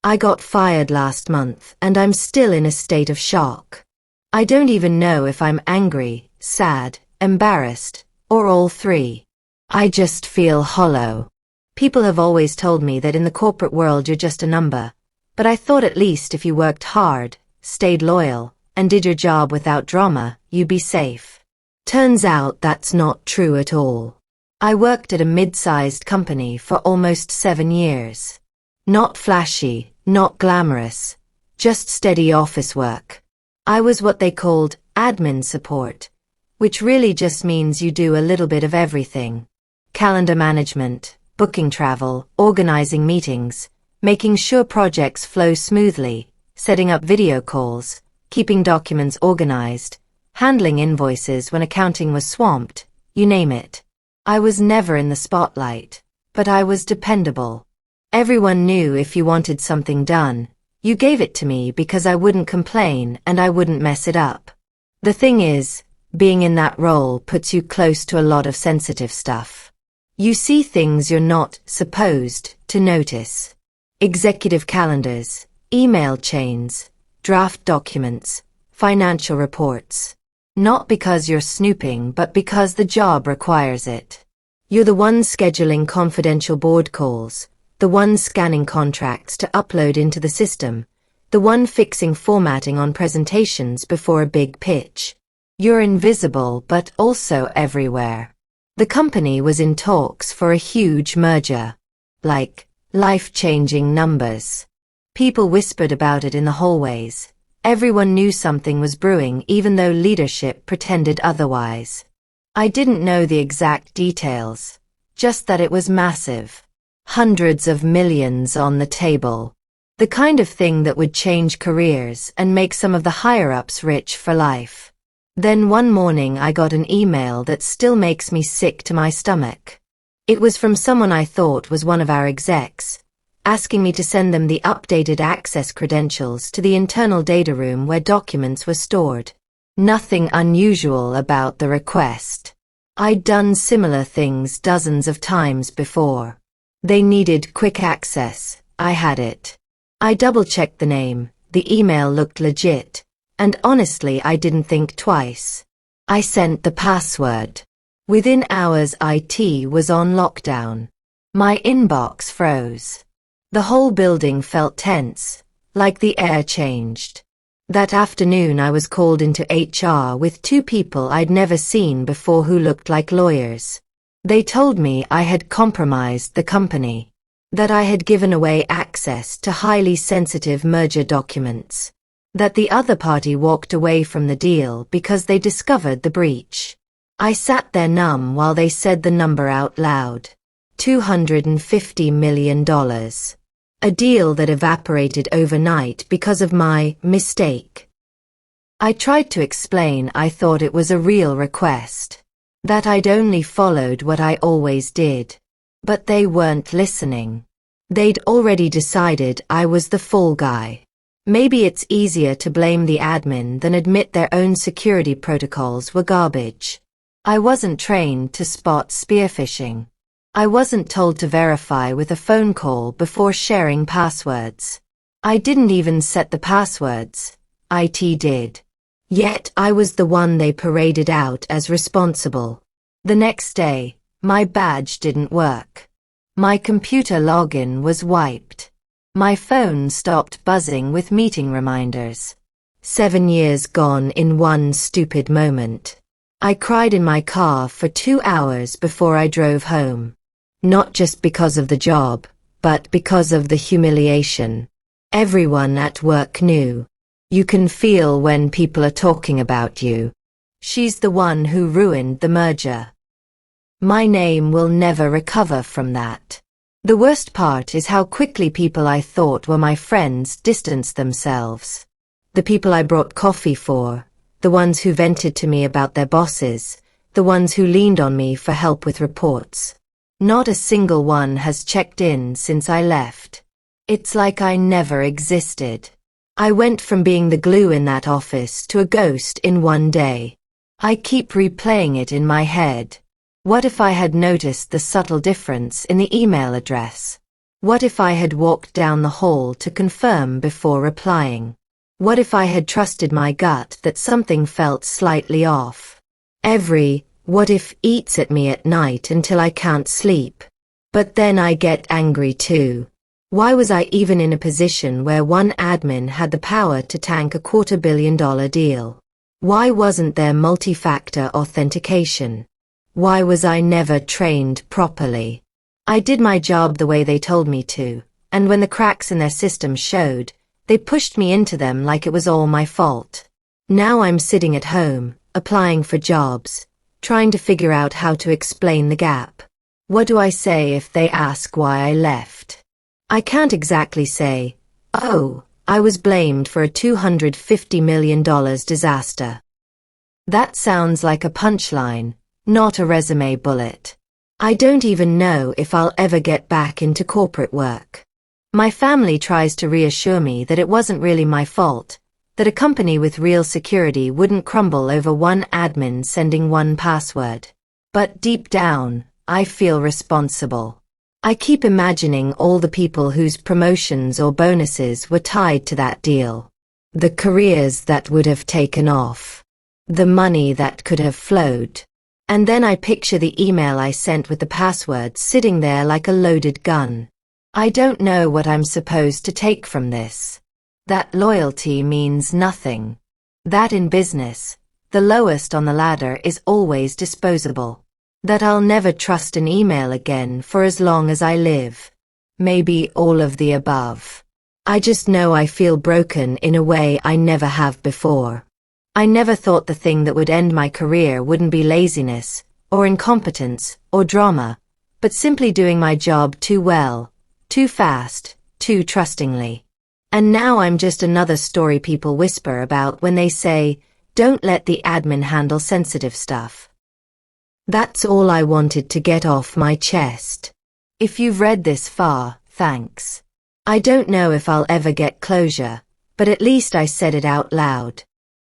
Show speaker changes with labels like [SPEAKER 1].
[SPEAKER 1] I got fired last month and I'm still in a state of shock. I don't even know if I'm angry, sad, embarrassed, or all three. I just feel hollow. People have always told me that in the corporate world you're just a number, but I thought at least if you worked hard, stayed loyal, and did your job without drama, you'd be safe. Turns out that's not true at all. I worked at a mid-sized company for almost 7 years. Not flashy, not glamorous, just steady office work. I was what they called admin support, which really just means you do a little bit of everything. Calendar management, booking travel, organizing meetings, making sure projects flow smoothly, setting up video calls, keeping documents organized, handling invoices when accounting was swamped, you name it. I was never in the spotlight, but I was dependable. Everyone knew if you wanted something done, you gave it to me because I wouldn't complain and I wouldn't mess it up. The thing is, being in that role puts you close to a lot of sensitive stuff. You see things you're not supposed to notice. Executive calendars, email chains, draft documents, financial reports. Not because you're snooping, but because the job requires it. You're the one scheduling confidential board calls, the one scanning contracts to upload into the system, the one fixing formatting on presentations before a big pitch. You're invisible but also everywhere. The company was in talks for a huge merger. Like, life-changing numbers. People whispered about it in the hallways. Everyone knew something was brewing even though leadership pretended otherwise. I didn't know the exact details, just that it was massive. Hundreds of millions on the table. The kind of thing that would change careers and make some of the higher-ups rich for life. Then one morning I got an email that still makes me sick to my stomach. It was from someone I thought was one of our execs, asking me to send them the updated access credentials to the internal data room where documents were stored. Nothing unusual about the request. I'd done similar things dozens of times before. They needed quick access. I had it. I double-checked the name. The email looked legit. And honestly, I didn't think twice. I sent the password. Within hours, IT was on lockdown. My inbox froze. The whole building felt tense, like the air changed. That afternoon I was called into HR with 2 people I'd never seen before who looked like lawyers. They told me I had compromised the company, that I had given away access to highly sensitive merger documents, that the other party walked away from the deal because they discovered the breach. I sat there numb while they said the number out loud. $250 million. A deal that evaporated overnight because of my mistake. I tried to explain I thought it was a real request, that I'd only followed what I always did. But they weren't listening. They'd already decided I was the fall guy. Maybe it's easier to blame the admin than admit their own security protocols were garbage. I wasn't trained to spot spearphishing. I wasn't told to verify with a phone call before sharing passwords. I didn't even set the passwords. IT did. Yet I was the one they paraded out as responsible. The next day, my badge didn't work. My computer login was wiped. My phone stopped buzzing with meeting reminders. 7 years gone in one stupid moment. I cried in my car for 2 hours before I drove home. Not just because of the job, but because of the humiliation. Everyone at work knew. You can feel when people are talking about you. She's the one who ruined the merger. My name will never recover from that. The worst part is how quickly people I thought were my friends distanced themselves. The people I brought coffee for, the ones who vented to me about their bosses, the ones who leaned on me for help with reports. Not a single one has checked in since I left. It's like I never existed. I went from being the glue in that office to a ghost in one day. I keep replaying it in my head. What if I had noticed the subtle difference in the email address? What if I had walked down the hall to confirm before replying? What if I had trusted my gut that something felt slightly off? Every what if eats at me at night until I can't sleep. But then I get angry too. Why was I even in a position where one admin had the power to tank a $250 million deal? Why wasn't there multi-factor authentication? Why was I never trained properly? I did my job the way they told me to, and when the cracks in their system showed, they pushed me into them like it was all my fault. Now I'm sitting at home, applying for jobs, trying to figure out how to explain the gap. What do I say if they ask why I left? I can't exactly say, "Oh, I was blamed for a $250 million disaster." That sounds like a punchline, not a resume bullet. I don't even know if I'll ever get back into corporate work. My family tries to reassure me that it wasn't really my fault, that a company with real security wouldn't crumble over one admin sending one password. But deep down, I feel responsible. I keep imagining all the people whose promotions or bonuses were tied to that deal. The careers that would have taken off. The money that could have flowed. And then I picture the email I sent with the password sitting there like a loaded gun. I don't know what I'm supposed to take from this. That loyalty means nothing. That in business, the lowest on the ladder is always disposable. That I'll never trust an email again for as long as I live. Maybe all of the above. I just know I feel broken in a way I never have before. I never thought the thing that would end my career wouldn't be laziness, or incompetence, or drama, but simply doing my job too well, too fast, too trustingly. And now I'm just another story people whisper about when they say, "Don't let the admin handle sensitive stuff." That's all I wanted to get off my chest. If you've read this far, thanks. I don't know if I'll ever get closure, but at least I said it out loud.